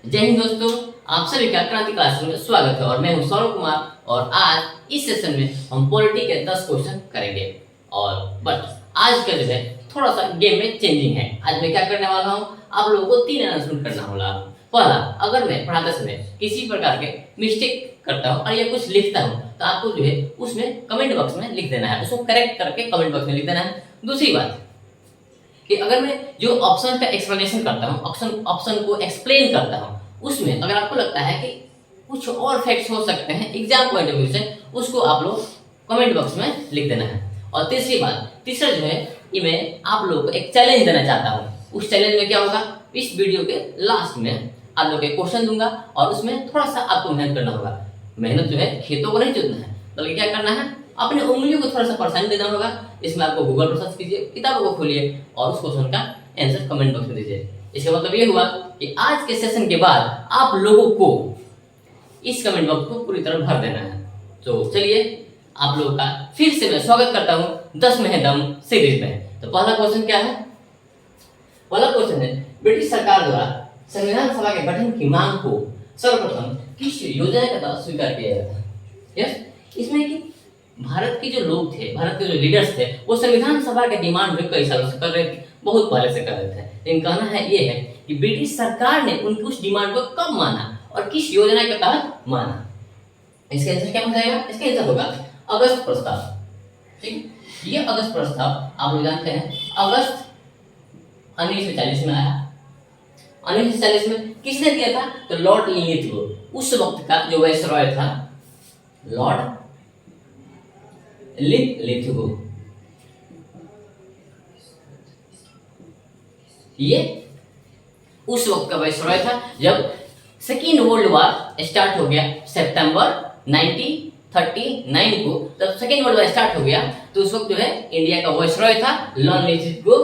जय हिंद दोस्तों, आप सभी का क्रांति क्लास में स्वागत है और मैं हूं सौरभ कुमार। और आज इस सेशन में हम पॉलिटी के 10 क्वेश्चन करेंगे। और बट आज का जो है थोड़ा सा गेम में चेंजिंग है। आज मैं क्या करने वाला हूं, आप लोगों को 3 अनाउंसमेंट करना होगा। पहला, अगर मैं पढ़ाते समय किसी प्रकार के मिस्टेक करता हूं और या कुछ लिखता हूं तो आपको जो है उसमें कमेंट बॉक्स में लिख देना है, उसको करेक्ट करके कमेंट बॉक्स में लिख देना है। दूसरी बात कि अगर मैं जो ऑप्शन का एक्सप्लेनेशन करता हूँ, ऑप्शन को एक्सप्लेन करता हूँ, उसमें अगर आपको लगता है कि कुछ और फैक्ट्स हो सकते हैं एग्जाम पॉइंट ऑफ व्यू से, उसको आप लोग कमेंट बॉक्स में लिख देना है। और तीसरा जो है कि मैं आप लोगों को एक चैलेंज देना चाहता हूँ। उस चैलेंज में क्या होगा, इस वीडियो के लास्ट में आप लोग एक क्वेश्चन दूंगा और उसमें थोड़ा सा आपको मेहनत करना होगा। मेहनत जो है खेतों को नहीं जोतना है, बल्कि क्या करना है, अपने उंगलियों को थोड़ा सा परेशानी देना होगा। इसमें आपको गूगल पर सर्च कीजिए, किताबों को खोलिए और उस क्वेश्चन का आंसर कमेंट बॉक्स में दीजिए। इसका मतलब ये हुआ कि आज के सेशन के बाद आप लोगों को इस कमेंट बॉक्स को पूरी तरह भर देना है। तो चलिए आप लोगों का फिर से मैं स्वागत करता हूँ 10 में है दम सीरीज में। तो पहला क्वेश्चन क्या है, पहला क्वेश्चन है ब्रिटिश सरकार द्वारा संविधान सभा के गठन की मांग को सर्वप्रथम किस योजना के तहत स्वीकार किया गया था। यस, इसमें कि भारत के जो लोग थे, भारत के जो लीडर्स थे, वो संविधान सभा के डिमांड में कई सालों से कर रहे थे, बहुत पहले से कर रहे थे। लेकिन कहना है ये है कि ब्रिटिश सरकार ने उनकी उस डिमांड को कब माना और किस योजना के तहत माना। इसका आंसर क्या हो जाएगा, इसका आंसर होगा अगस्त प्रस्ताव। ठीक, ये अगस्त प्रस्ताव आप लोग जानते हैं अगस्त 1940 में आया। 1940 में किसने दिया था, तो लॉर्ड लिथगो, उस वक्त का जो वायसरॉय था, लॉर्ड लिथगो। ये उस वक्त का वायसरॉय था जब सेकेंड वर्ल्ड वॉर स्टार्ट हो गया सितंबर 1939 को। जब सेकेंड वर्ल्ड वॉर स्टार्ट हो गया तो उस वक्त जो है इंडिया का वायसरॉय था लॉर्ड लिथगो।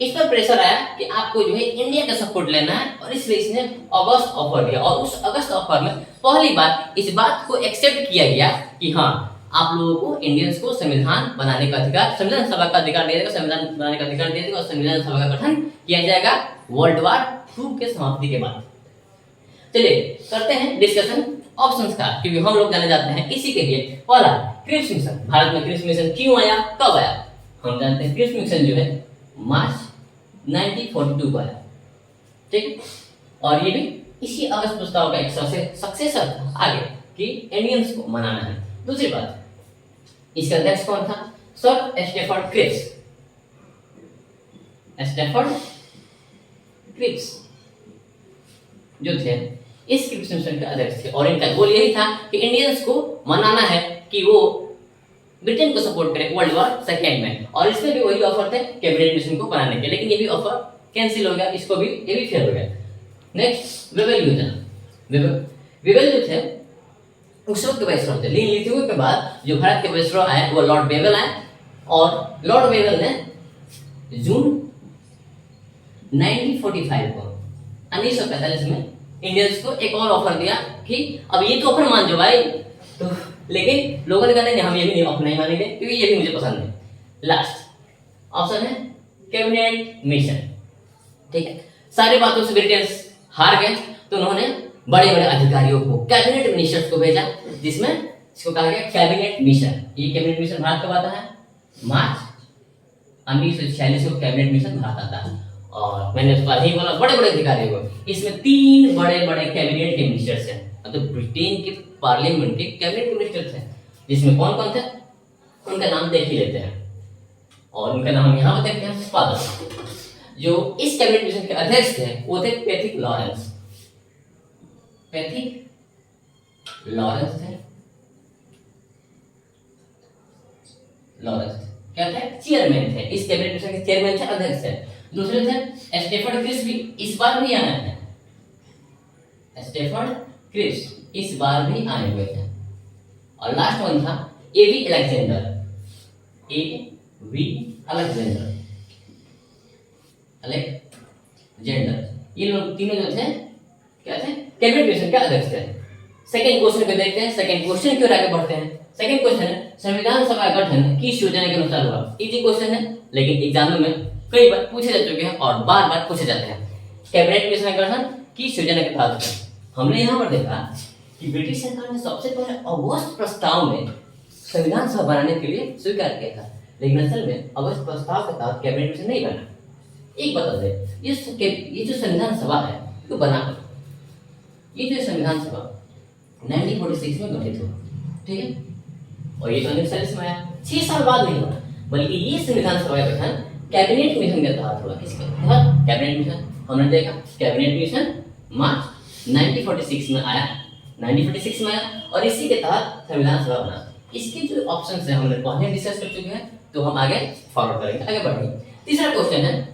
इस पर प्रेशर आया कि आपको जो है इंडिया का सपोर्ट लेना है और इसलिए इसने अगस्त ऑफर दिया। और उस अगस्त ऑफर में पहली बार इस बात को एक्सेप्ट किया गया कि हाँ, आप लोगों को इंडियंस को संविधान बनाने का अधिकार, संविधान सभा का अधिकार दिया जाएगा, संविधान बनाने का अधिकार दिया जाएगा और संविधान सभा का गठन किया जाएगा वर्ल्ड वॉर 2 के समाप्ति के बाद। चलिए करते हैं डिस्कशन ऑप्शंस का, क्योंकि हम लोग जाने जाते हैं इसी के लिए। पहला, क्रिप्स मिशन। भारत में क्रिप्स मिशन क्यों आया, कब आया, हम जानते हैं क्रिप्स मिशन जो है मार्च 1942 को आया। ठीक, और ये भी इसी अगस्त प्रस्ताव का एक सक्सेसर था आगे कि इंडियंस को मनाना है। दूसरी बात, इसका अध्यक्ष कौन था, sir Stafford Cripps. Stafford Cripps जो थे इस क्रिप्स मिशन के अध्यक्ष थे और इनका गोल यही था कि इंडियंस को मनाना है कि वो ब्रिटेन को सपोर्ट करें वर्ल्ड वॉर 2 में। और इसमें भी वही ऑफर थे कैबिनेट मिशन को बनाने के, लेकिन ये भी ऑफर कैंसिल हो गया, इसको भी ये भी फेल हो गया। नेक्स्ट, वेवेल योजना। वेवेल जो थे उस वक्त के वायसरॉय थे, लेकिन लिथगो के बाद जो भारत के वायसरॉय आए वो लॉर्ड वेवेल आए। और लॉर्ड वेवेल ने जून 1945 को 1945 में इंडियंस को एक और ऑफर दिया कि अब ये तो ऑफर मान जाओ भाई, तो लेकिन लोगों ने कहा नहीं, हम ये भी नहीं मानेंगे क्योंकि ये भी मुझे पसंद है। लास्ट ऑप्शन है कैबिनेट मिशन। ठीक है, सारी बातों से ब्रिटिश हार गए तो उन्होंने बड़े बड़े अधिकारियों को, कैबिनेट मिनिस्टर्स को भेजा, जिसमें इसको कहा गया कैबिनेट मिशन। ये कैबिनेट मिशन भारत कब आता है, मार्च 1946 को कैबिनेट मिशन भारत आता है। और मैंने उसको ही बोला बड़े बड़े अधिकारियों को, इसमें 3 बड़े बड़े कैबिनेट के मिनिस्टर्स हैं, मतलब ब्रिटेन के पार्लियामेंट के कैबिनेट के मिनिस्टर थे, जिसमें कौन कौन थे उनका नाम देख ही लेते हैं। और उनका नाम यहाँ पर देखते हैं, फादर। जो इस कैबिनेट मिशन के अध्यक्ष थे वो थे पैथिक लॉरेंस। पैथिक लॉरेंस थे, क्या थे, चेयरमैन थे, इस कैबिनेट मिशन के चेयरमैन थे, अध्यक्ष थे। दूसरे थे स्टेफर्ड क्रिप्स, भी इस बार भी आए हैं, स्टेफर्ड क्रिप्स इस बार भी आए हुए थे। और लास्ट वन था एवी अलेक्जेंडर। ये लोग तीनों जो थे क्या थे, कैबिनेट मिशन के अध्यक्ष थे। सेकंड क्वेश्चन को देखते हैं, सेकंड क्वेश्चन की ओर आगे बढ़ते हैं। सेकंड क्वेश्चन है संविधान सभा गठन किस योजना के अनुसार हुआ। इजी क्वेश्चन है, लेकिन एग्जाम में कई बार पूछे जा चुके हैं और बार बार पूछे जाते हैं। कैबिनेट मिशन का गठन की योजना के तहत हमने यहाँ पर देखा कि ब्रिटिश सरकार ने सबसे पहले अगस्त प्रस्ताव में संविधान सभा बनाने के लिए स्वीकार किया था, लेकिन असल में अगस्त प्रस्ताव के तहत कैबिनेट मिशन नहीं बना। एक बता दे, ये जो संविधान सभा है तो बना, ये जो संविधान सभा 1946 में गठित हुआ, ठीक है, और ये 1940 में आया। 6 साल बाद नहीं हुआ, बल्कि ये संविधान सभा का गठन कैबिनेट मिशन के तहत हुआ। किसके तहत? Cabinet mission. हमने देखा कैबिनेट मिशन मार्च 1946 में आया, 1946 में आया, और इसी के तहत संविधान सभा बना। इसके जो ऑप्शन है हमने पहले डिस्कस कर चुके हैं, तो हम आगे फॉरवर्ड करेंगे, आगे बढ़ेंगे। तीसरा क्वेश्चन है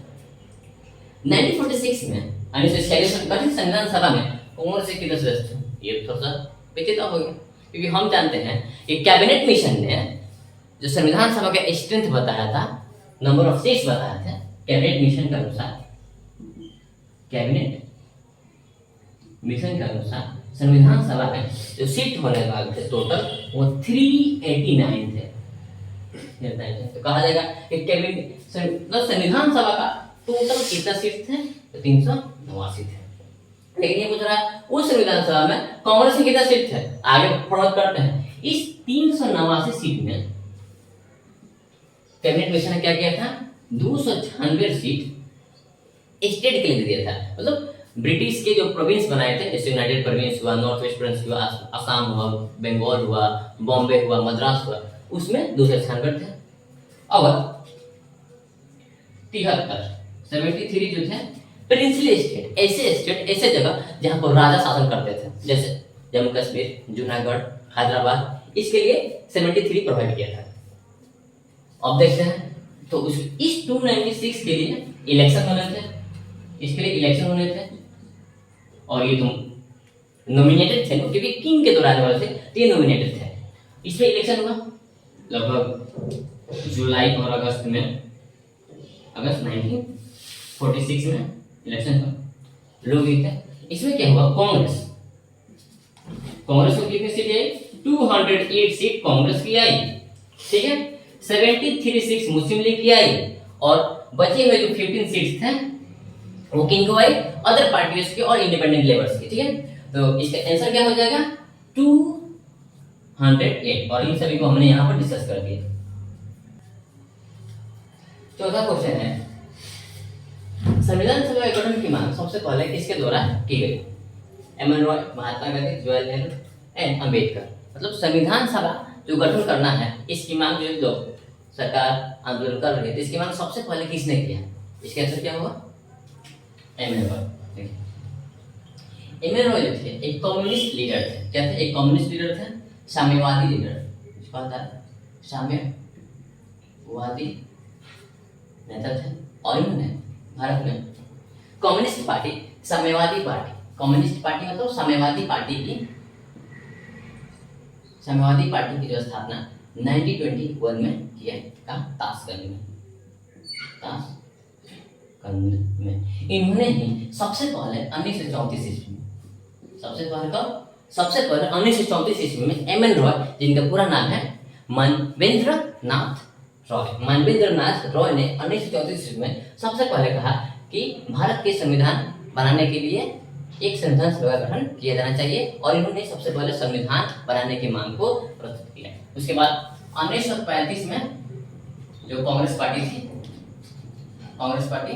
1946 में 1946 में गठित संविधान सभा में कांग्रेस के कितने सदस्य थे? ये थोड़ा सा पेचीदा हो गया, क्योंकि हम जानते हैं कि कैबिनेट मिशन ने जो संविधान सभा का स्ट्रेंथ बताया था, नंबर ऑफ सीट्स बताया था, कैबिनेट मिशन के अनुसार, कैबिनेट मिशन के अनुसार संविधान सभा में जो सीट होने वाले थे टोटल वो 389 थे। तो कहा जाएगा कि कैबिनेट संविधान सभा का टोटल कितना सीट थे? तो 389 थे। लेकिन ये पूछ रहा है उस संविधान सभा में कांग्रेस के कितना सीट थे? आगे फॉरवर्ड करते हैं। इस 389 सीट में कैबिनेट मिशन ने क्या किया था? 296 सीट स्टेट के लिए दिया था। मतलब ब्रिटिश के जो प्रोविंस बनाए थे, जैसे यूनाइटेड प्रोविंस हुआ, नॉर्थ वेस्ट प्रोविंस हुआ, असम हुआ, बंगाल हुआ, बॉम्बे हुआ, मद्रास हुआ, उसमें 296 थे। और 73 जो थे प्रिंसली स्टेट, ऐसे जगह जहां पर राजा शासन करते थे, जैसे जम्मू कश्मीर, जूनागढ़, हैदराबाद, इसके लिए 73 प्रोवाइड किया था। अब देखते हैं तो इस 296 के लिए इलेक्शन होने थे, इसके लिए इलेक्शन होने थे, और ये तुम नॉमिनेटेड थे क्योंकि किंग के दौरान वाले थे, तो ये नॉमिनेटेड थे। इसमें इलेक्शन हुआ लगभग जुलाई और अगस्त में, अगस्त 1946 में इलेक्शन हुआ, लोग जीते। इसमें क्या हुआ? कांग्रेस को कितनी सीट आई? 208 सीट कांग्रेस की आई, ठीक है। 73 सीट्स मुस्लिम लीग की आई, और बचे हुए जो 15 सीट्स थे वो किंग को आई, अदर पार्टीज के और इंडिपेंडेंट लेबर्स की, ठीक है। तो इसका आंसर क्या हो जाएगा? 208, और इन सभी को हमने यहाँ पर डिस्कस कर दिया। चौथा क्वेश्चन है संविधान सभा गठन की मांग सबसे पहले किसके द्वारा की गई? एम.एन. रॉय, महात्मा गांधी, जवाहरलाल नेहरू एंड अंबेडकर। मतलब संविधान सभा जो गठन करना है, इसकी मांग जो लोग सरकार आंदोलन कर रही है, तो इसकी मांग सबसे पहले किसने किया? इसका आंसर क्या होगा? एम.एन. रॉय। एम.एन. रॉय जो थे एक कम्युनिस्ट लीडर थे। क्या थे? एक कम्युनिस्ट लीडर थे, साम्यवादी लीडर, इसको आता है साम्यवादी नेता थे, और इन्होंने भारत में कम्युनिस्ट पार्टी, साम्यवादी पार्टी, कम्युनिस्ट पार्टी मतलब साम्यवादी पार्टी की जो स्थापना 1921 में किया, ताशकंद में। इन्होंने ही सबसे पहले 1934 ईस्वी में, सबसे पहले 1934 ईस्वी में एम.एन. रॉय, जिनका पूरा नाम है मनवेंद्र नाथ रॉय ने 1934 ईस्वी में सबसे पहले कहा कि भारत के संविधान बनाने के लिए एक संविधान सभा का गठन किया जाना चाहिए, और इन्होंने सबसे पहले संविधान बनाने की मांग को प्रस्तुत किया। उसके बाद 1935 में जो कांग्रेस पार्टी थी, कांग्रेस पार्टी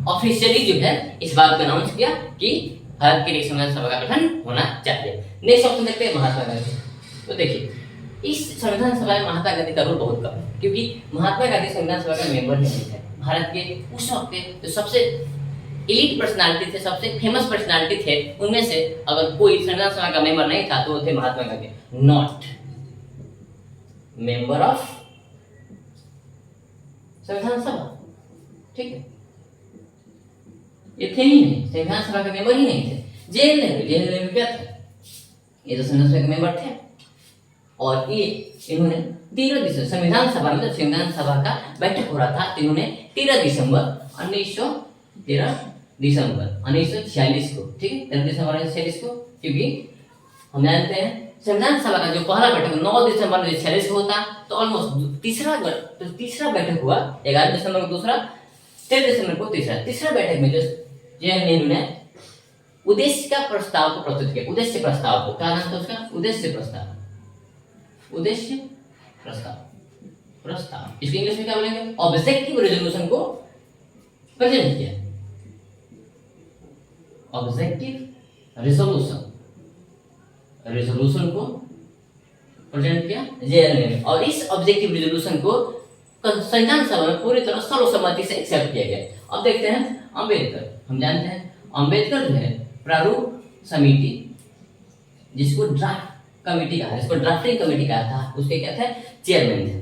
ऑफिशियली जो है इस बात को अनाउंस किया कि भारत के लिए संविधान सभा का गठन होना चाहिए। नेक्स्ट ऑप्शन देखते हैं महात्मा गांधी। तो देखिए इस संविधान सभा में महात्मा गांधी का रोल बहुत कम है, क्योंकि महात्मा गांधी संविधान सभा का मेंबर नहीं थे। भारत के उस वक्त के जो सबसे एलीट पर्सनालिटी थे, सबसे फेमस पर्सनालिटी थे, उनमें से अगर कोई संविधान सभा का मेंबर नहीं था तो वो थे Mahatma Gandhi. Not member of संविधान सभा, ठीक है, ये थे ही नहीं, संविधान सभा के मेंबर ही नहीं थे। जेल में क्या थे? ये तो संविधान सभा के मेंबर थे, और ये इन्होंने 13 दिसंबर संविधान सभा में, संविधान सभा का बैठक हो रहा था, तो इन्होंने 13 दिसंबर 1946 को, ठीक है, 13 दिसंबर 1946 को, क्योंकि हम जानते हैं संविधान सभा का जो पहला बैठक 9 दिसंबर 1946 को होता, तो ऑलमोस्ट तीसरा बैठक हुआ 11 दिसंबर को, दूसरा 13 दिसंबर को तीसरा बैठक में जो जवाहरलाल नेहरू ने उद्देश्य का प्रस्ताव को प्रस्तुत किया। उद्देश्य प्रस्ताव को क्या नाम था उसका? उद्देश्य प्रस्ताव। उद्देश्य प्रस्ताव, प्रस्ताव इसको इंग्लिश में क्या बोलेंगे? ऑब्जेक्टिव रेजोल्यूशन को प्रेजेंट किया। ऑब्जेक्टिव रेजोल्यूशन, रेजोल्यूशन को प्रेजेंट किया जवाहरलाल नेहरू, और इस ऑब्जेक्टिव रेजोल्यूशन को संविधान सभा में पूरी तरह सर्वसम्मति से एक्सेप्ट किया गया। अब देखते हैं अंबेडकर। हम जानते हैं अंबेडकर जो है प्रारूप समिति, जिसको ड्राफ्ट कमेटी कहा, जिसको ड्राफ्टिंग कमेटी कहा था, उसके क्या थे? चेयरमैन थे।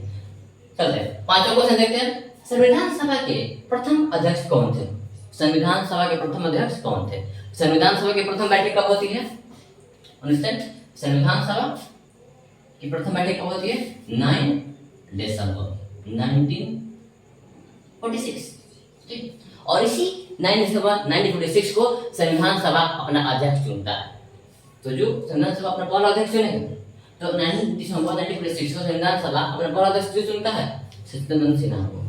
चलते हैं पांचवा क्वेश्चन देखते हैं। संविधान सभा के प्रथम अध्यक्ष कौन थे? संविधान सभा के प्रथम अध्यक्ष कौन थे? संविधान सभा की प्रथम बैठक कब होती है? अंडरस्टैंड? संविधान सभा की प्रथम बैठक कब होती है? 9 दिसंबर 1946। ठीक, और इसी 9 दिसंबर 1946 को संविधान सभा अपना अध्यक्ष चुनता है। तो जो संविधान सभा अपना पहला अध्यक्ष चुनेगा, तो 9 दिसंबर 1946 को संविधान सभा अपना पहला अध्यक्ष जो चुनता है सत्येंद्र सिन्हा को।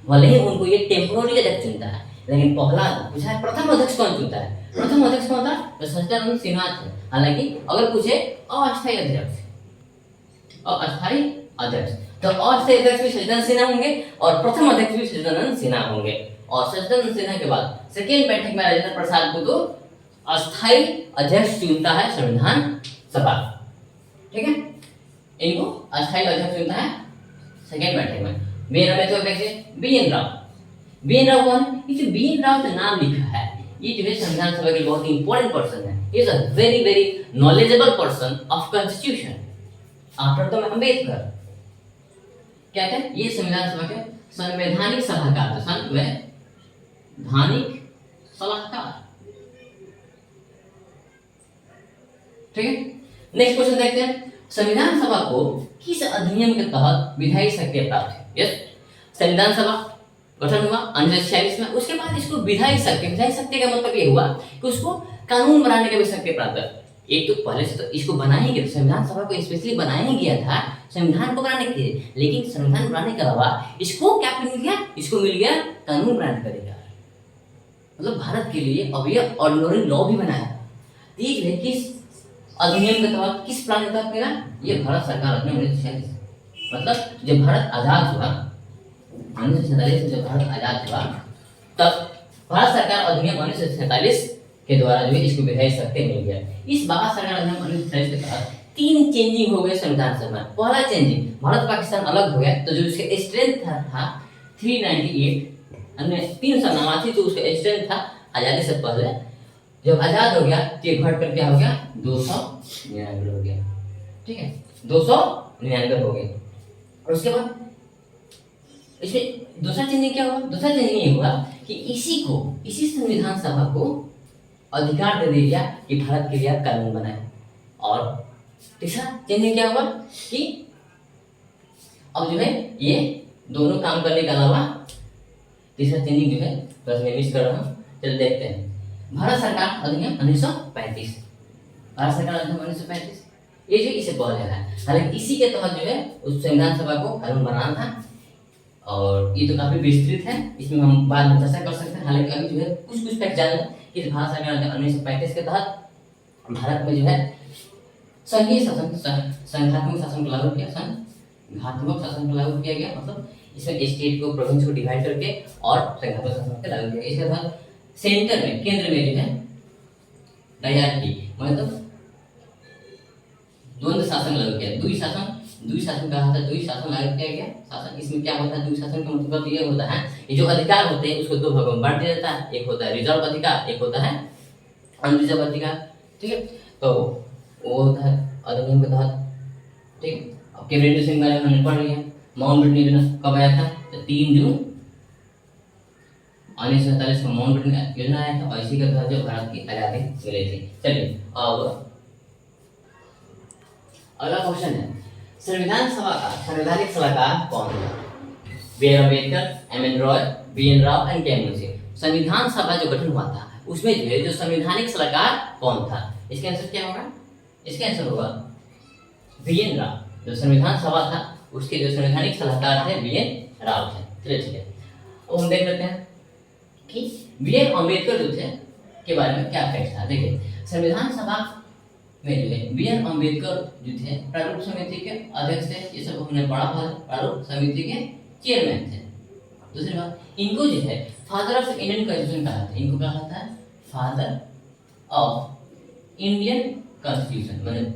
भले ही उनको ये टेम्पोररी अध्यक्ष चुनता है, लेकिन पहला पूछा है प्रथम अध्यक्ष कौन चुनता है? प्रथम अध्यक्ष कौन था? तो सत्येंद्र सिन्हा थे। हालांकि अगर पूछे अस्थायी अध्यक्ष, अस्थायी अध्यक्ष, तो अस्थायी अध्यक्ष भी सत्येंद्र सिन्हा होंगे और प्रथम अध्यक्ष भी सत्येंद्र सिन्हा होंगे। और सत्येंद्र सिन्हा के बाद सेकेंड बैठक में राजेंद्र प्रसाद को तो अस्थायी अध्यक्ष चुनता है संविधान सभा। ठीक है, इनको अस्थायी अध्यक्ष चुनता है सेकेंड बैठक में। बी.एन. राव। बी.एन. राव कौन? ये जो बी.एन. राव का नाम लिखा है, ये जो है संविधान सभा के बहुत ही इंपॉर्टेंट पर्सन है। Is a very very knowledgeable person of constitution after the Ambedkar. क्या थे? ये संविधान सभा के संवैधानिक सलाहकार थे। संवैधानिक सलाहकार। ठीक है, नेक्स्ट क्वेश्चन देखते हैं। संविधान सभा को किस अधिनियम के तहत विधायी शक्ति प्राप्त है? यस, संविधान सभा गठन हुआ 1946 में, उसके बाद इसको विधायी शक्ति का मतलब ये हुआ कि उसको कानून बनाने की भी शक्ति प्राप्त है। एक तो पहले से तो इसको बनाया ही गया, संविधान सभा को स्पेशली बनाया ही गया था संविधान को बनाने के लिए, लेकिन संविधान बनाने के अलावा इसको क्या मिल गया? इसको मिल गया कानून बनाने का अधिकार। मतलब भारत के लिए अब ये ऑर्डिनरी लॉ भी बनाया। ठीक है, किस अधिनियम के तहत, किस प्लान के तहत मिला? ये भारत सरकार अपने 1946, मतलब जब भारत आजाद हुआ 1947 में, जब भारत आजाद हुआ तब भारत सरकार अधिनियम 1947 के द्वारा जो है इसको विधायी शक्ति मिल गया। इस भारत सरकार अधिनियम 1947 के तहत 3 चेंजिंग हो गए संविधान सभा। पहला चेंजिंग, भारत पाकिस्तान अलग हो गया, तो जो उसके स्ट्रेंथ था 398, अन्य 389 जो उसका स्ट्रेंथ था आजादी से पहले, जब आजाद हो गया तो ये घट कर क्या हो गया? 299 हो गया। ठीक है, 299 हो गए। और उसके बाद इसमें दूसरा चेंजिंग क्या हुआ? दूसरा चेंजिंग ये हुआ कि इसी संविधान सभा को अधिकार दे दिया कि भारत के लिए कानून बनाए। और तीसरा चेंजिंग क्या हुआ कि अब जो है ये दोनों काम करने के अलावा तीसरा चेंजिंग जो है बस मैं मिस कर रहा हूँ, चलो देखते हैं। भारत सरकार अधिनियम 1935, भारत सरकार अधिनियम 1935 ये जो इसे पहले है, हालांकि इसी के तहत जो है उस संविधान सभा को कानून बनाना था। और ये तो काफी विस्तृत है, इसमें हम बाद में चर्चा कर सकते हैं। हालांकि अभी जो है कुछ फैक्ट जान लें कि भारत सरकार अधिनियम 1935 के तहत भारत में जो है संघीय शासन, संघात्मक शासन को लागू किया, संघात्मक शासन को लागू किया गया। मतलब इसमें स्टेट को, प्रोविंस को डिवाइड करके और संघात्मक शासन को लागू किया। इसके बाद सेंटर में, केंद्र में जो है डायरेक्टली मतलब द्वंद्व शासन लागू किया। द्वि शासन कहा था, द्वि शासन लागू किया गया। शासन इसमें क्या होता है? द्वि शासन का मतलब ये होता है ये जो अधिकार होते हैं उसको दो भागों में बांट दिया जाता है। एक होता है रिजर्व अधिकार, एक होता है अनरिजर्व अधिकार। ठीक है, तो वो होता है अधिनियम के तहत। ठीक है, अब कैबिनेट मिशन के बारे में हमने पढ़ लिया। माउंटबेटन योजना कब आया था? तो 3 जून 1947 को माउंटबेटन योजना आया था और इसी के तहत जो भारत की आजादी मिली थी। चलिए अब अगला क्वेश्चन है, संविधान सभा का संवैधानिक सलाहकार कौन था? B R. Ambedkar, M N. Roy, B N. Rau and K M. Munshi. संविधान सभा जो गठन हुआ था उसमें जो है जो संवैधानिक सलाहकार कौन था? इसका आंसर क्या होगा? इसका आंसर होगा बी.एन. राव। जो संविधान सभा था उसके जो संवैधानिक सलाहकार थे बी.एन. राव थे। चलिए ठीक है, अब हम देख लेते हैं कि बी.आर. अम्बेडकर जो थे के बारे में क्या फैक्ट था। देखिए संविधान सभा में जो है बी आर अम्बेडकर जो थे प्रारूप समिति के अध्यक्ष थे, ये सब हमने पढ़ा था, प्रारूप समिति के चेयरमैन थे। दूसरी बात, इनको जो है फादर ऑफ इंडियन कॉन्स्टिट्यूशन कहा था, इनको कहा था फादर ऑफ इंडियन कॉन्स्टिट्यूशन, मतलब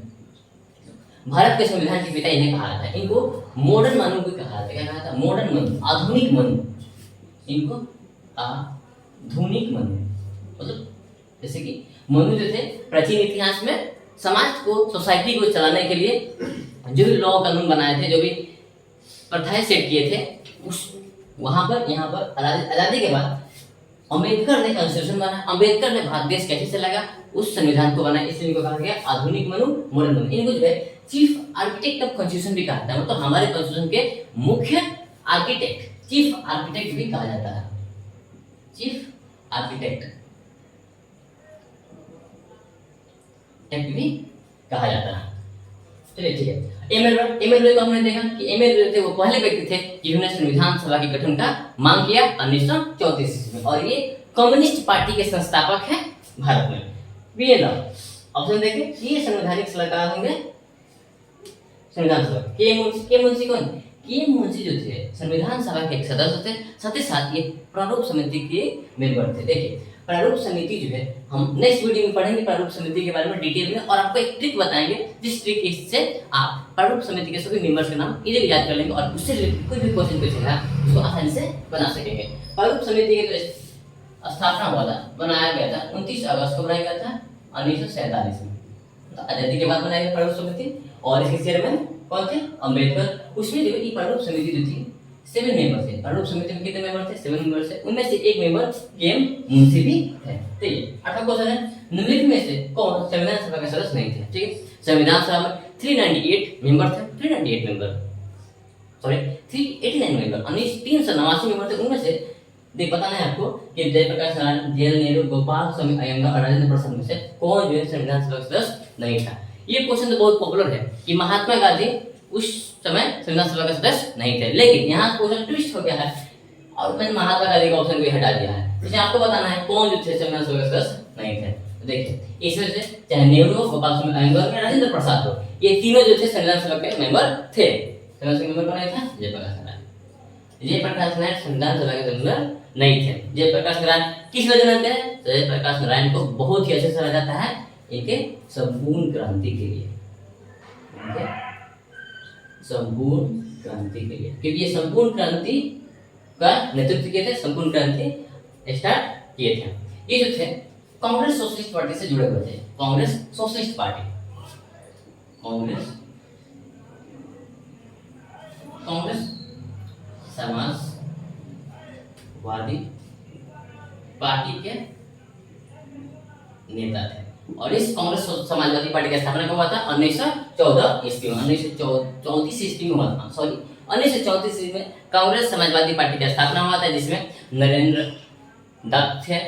भारत के संविधान के पिता इन्हें कहा था। इनको मॉडर्न मनु भी कहा था, क्या कहा था? मॉडर्न मनु, आधुनिक मनु, इनको आधुनिक मनु, मतलब जैसे कि मनु जो थे प्राचीन इतिहास में समाज को, सोसाइटी को चलाने के लिए जो भी लॉ कानून बनाए थे, जो भी प्रथाएं सेट किए थे, उस वहां पर यहाँ पर आजादी के बाद अम्बेडकर ने कॉन्स्टिट्यूशन बनाया, अम्बेडकर ने भारत देश कैसे चलेगा उस संविधान को बनाया, इसलिए इनको कहा गया आधुनिक मनु, मॉडर्न मनु। इनको जो है चीफ आर्किटेक्ट ऑफ कॉन्स्टिट्यूशन भी कहा था, मतलब हमारे कॉन्स्टिट्यूशन के मुख्य आर्किटेक्ट, चीफ आर्किटेक्ट भी कहा जाता है, चीफ आर्किटेक्ट भी कहा जाता है। चलिए ठीक है। एमएलए को हमने देखा कि एमएलए थे वो पहले व्यक्ति थे जिन्होंने संविधान सभा के गठन का मांग किया 1934 में, और ये कम्युनिस्ट पार्टी के संस्थापक हैं भारत में। बीएल ऑप्शन देखिए, ये संवैधानिक सलाहकार होंगे संविधान सभा। के मुंशी कौन? के मुंशी जो थे संविधान सभा के एक सदस्य थे, साथ ही साथ ये प्रारूप समिति के मेंबर थे। देखिए प्रारूप समिति जो है हम नेक्स्ट वीडियो में पढ़ेंगे प्रारूप समिति के बारे में डिटेल में, और आपको एक ट्रिक बताएंगे जिस ट्रिक से आप प्रारूप समिति के सभी मेंबर्स के नाम इजीली याद कर लेंगे और उससे कोई भी क्वेश्चन पूछेगा उसको आसानी से बना सकेंगे। प्रारूप समिति के जो स्थापना हुआ था, बनाया गया था 29 अगस्त को बनाया गया था 1947 में, तो आजादी के बाद बनाया गया प्रारूप समिति, और इसके चेयरमैन कौन थे? अम्बेडकर। उसमें जो ये प्रारूप समिति जो थी 7 मेंबर थे। प्रारूप समिति में कितने मेंबर थे? 7 मेंबर थे, उनमें से एक मेंबर केएम मुंशी भी थे। तो ये 8वां क्वेश्चन है, निम्नलिखित में से कौन संविधान सभा के सदस्य नहीं थे? ठीक है, संविधान सभा में 398 मेंबर थे, 398 मेंबर, सॉरी 389 मेंबर, 389 मेंबर थे। उनमें से देख पता नहीं आपको कि जयप्रकाश नारायण, जवाहरलाल नेहरू, गोपाल स्वामी अयंगार और राजेंद्र प्रसाद में से कौन जो है संविधान सभा का सदस्य नहीं था। ये क्वेश्चन तो बहुत पॉपुलर है कि महात्मा गांधी उस समय संविधान सभा के सदस्य नहीं थे, लेकिन यहाँ क्वेश्चन ट्विस्ट हो गया है और मैंने महात्मा गांधी का ऑप्शन को हटा दिया है। इसलिए आपको बताना है कौन जो थे संविधान सभा के सदस्य नहीं थे। तो देखिए इसमें से चाहे नेहरू हो, गोपाल स्वामी अयंगार या राजेंद्र प्रसाद हो, ये तीनों जो थे संविधान सभा के मेंबर थे। संविधान सभा के मेंबर कौन था? जयप्रकाश नारायण। जयप्रकाश नारायण संविधान सभा के मेंबर नहीं थे। जयप्रकाश नारायण किस वजह जानते हैं? जयप्रकाश नारायण को बहुत ही अच्छे से जाना जाता है इनके संपूर्ण क्रांति के लिए, संपूर्ण क्रांति के लिए, क्योंकि ये संपूर्ण क्रांति का नेतृत्व किए थे, संपूर्ण क्रांति स्टार्ट किए थे। ये जो थे कांग्रेस सोशलिस्ट पार्टी से जुड़े हुए थे, Congress socialist party, Congress Samajwadi party के नेता थे। और इस कांग्रेस समाजवादी पार्टी की स्थापना कब हुआ था? 1914 ईस्वी में, 1934 ईस्वी में हुआ था, सॉरी 1934 ईस्वी में कांग्रेस समाजवादी पार्टी की स्थापना हुआ था, जिसमें नरेंद्र दत्त थे,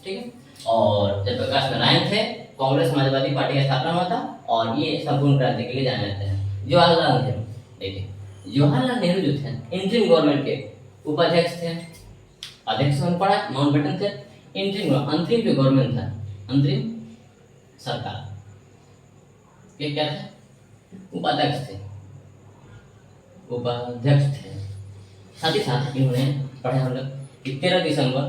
ठीक है, और जयप्रकाश नारायण थे। कांग्रेस समाजवादी पार्टी की स्थापना हुआ था और ये संपूर्ण क्रांति के लिए जाने जाते हैं। जवाहरलाल नेहरू, देखिए जवाहरलाल नेहरू जो थे इंटरिम गवर्नमेंट के उपाध्यक्ष थे, अध्यक्ष पड़ा माउंटबेटन थे। इंटरिम अंतरिम जो गवर्नमेंट था, अंतरिम सरकार ये क्या थे? उपाध्यक्ष थे, उपाध्यक्ष थे। साथ ही साथ इन्होंने पढ़े हम लोग कि 13 दिसंबर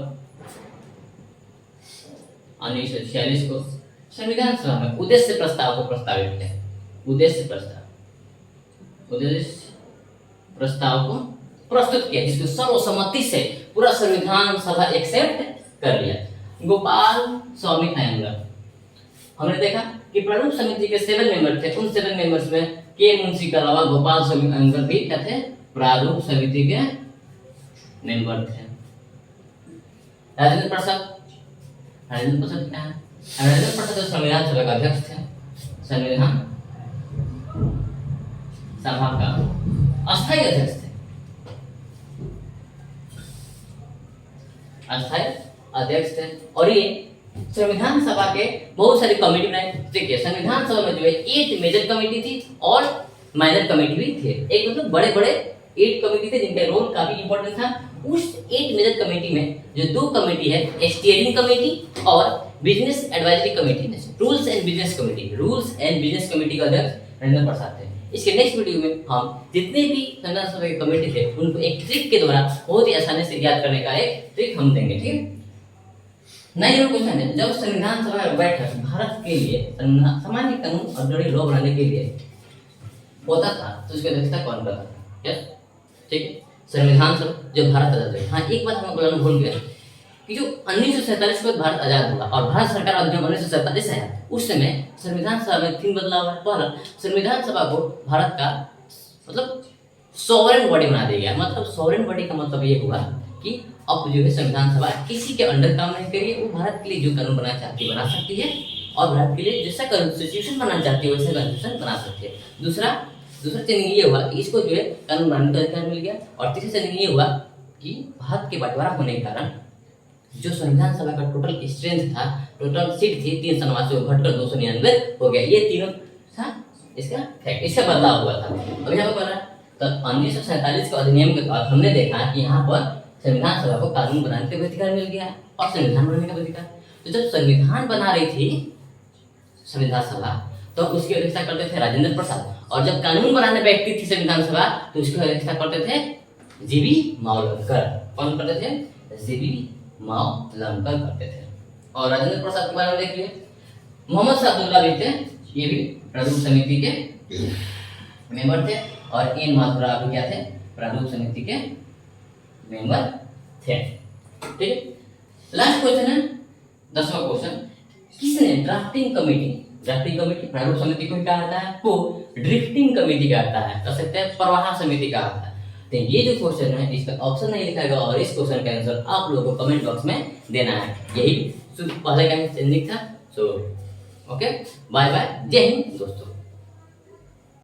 1946 को संविधान सभा में उद्देश्य प्रस्ताव को प्रस्तावित किया। उद्देश्य प्रस्ताव को प्रस्तुत किया, जिसको सर्वसम्मति से पूरा संविधान सभा एक्सेप्ट कर लिया। गोपाल स्वामी अयंगार, हमने देखा कि प्रारूप समिति के 7 मेंबर थे, उन 7 मेंबर्स में के मुंशी के अलावा गोपाल स्वामी अयंगार भी क्या थे? प्रारूप समिति के मेंबर थे। राजेंद्र प्रसाद क्या है? राजेंद्र प्रसाद संविधान सभा का अध्यक्ष थे, संविधान सभा का अस्थायी अध्यक्ष थे, अस्थायी अध्यक्ष थे। और ये संविधान सभा के बहुत सारी कमेटी बनाई। देखिए संविधान सभा में जो है 8 मेजर कमेटी थी और माइनर कमेटी भी थे। एक मतलब बड़े बड़े 8 कमेटी थे जिनका रोल काफी इंपॉर्टेंट था। उस 8 मेजर कमेटी में जो 2 कमेटी है, स्टीयरिंग कमेटी और business advisory committee, rules and business committee, rules and business committee का अध्यक्ष राजेंद्र प्रसाद थे। इसके नेक्स्ट वीडियो में हम जितने भी संविधान सभा के कमेटी थे उनको एक ट्रिक के द्वारा बहुत ही आसानी से याद करने का एक ट्रिक हम देंगे, ठीक है। नया क्वेश्चन है, जब संविधान सभा में बैठक भारत के लिए सामान्य कानून और बड़ी लॉ बनाने के लिए होता था तो उसकी अध्यक्षता कौन करता था? यस, ठीक है। संविधान सभा जब भारत आजाद हुआ, हाँ एक बात हम बोलना भूल गए कि जो 1947 के बाद भारत आजाद हुआ और भारत सरकार अधिनियम 1947 आया, उस समय संविधान सभा में 3 बदलाव है। पहला, संविधान सभा को भारत का मतलब सॉवरेन बॉडी बना दिया गया। मतलब सॉवरेन बॉडी का मतलब ये हुआ कि अब जो है संविधान सभा किसी के अंडर काम नहीं करिए, वो भारत के लिए जो कानून बनाना चाहती है बना सकती है और भारत के लिए जैसा कॉन्स्टिट्यूशन बनाना चाहती है वैसा कॉन्स्टिट्यूशन बना सकती है। दूसरा चेंजिंग ये हुआ कि इसको जो है कानून बनाने का अधिकार मिल गया। और तीसरा चेंजिंग ये हुआ कि भारत के बंटवारा होने के कारण जो संविधान सभा का टोटल स्ट्रेंथ था, टोटल सीट थी 389 घटकर 299 हो गया। ये तीनों था इसका फैक्ट, इसका बदलाव हुआ था। अब यहाँ पर तो 1947 के अधिनियम के बाद हमने देखा कि यहाँ पर संविधान सभा को कानून बनाने का भी अधिकार मिल गया और संविधान बनाने का भी अधिकार। तो जब संविधान बना रही थी संविधान सभा तो उसकी अध्यक्षता करते थे राजेंद्र प्रसाद, और जब कानून बनाने बैठती थी संविधान सभा तो उसकी अध्यक्षता करते थे जीवी मावलंकर। कौन करते थे? जीवी मावलंकर करते थे। और राजेंद्र प्रसाद के बारे में देखिए, मोहम्मद शाहअब्दुल्ला भी थे, ये भी प्रारूप समिति के मेंबर थे, और एन माथुरा भी क्या थे? प्रारूप समिति के मेंबर थे, ठीक है। लास्ट क्वेश्चन है 10वां क्वेश्चन, किसने ड्राफ्टिंग कमेटी प्रारूप समिति को क्या आता है? वो ड्रिफ्टिंग कमेटी का आता है, कह सकते हैं प्रवाह समिति का आता है। तो ये जो क्वेश्चन है इसका ऑप्शन नहीं लिखा गया और इस क्वेश्चन का आंसर आप लोगों को कमेंट बॉक्स में देना है। यही पहले का चेंजिंग था। सो ओके, बाय बाय, जय हिंद दोस्तों।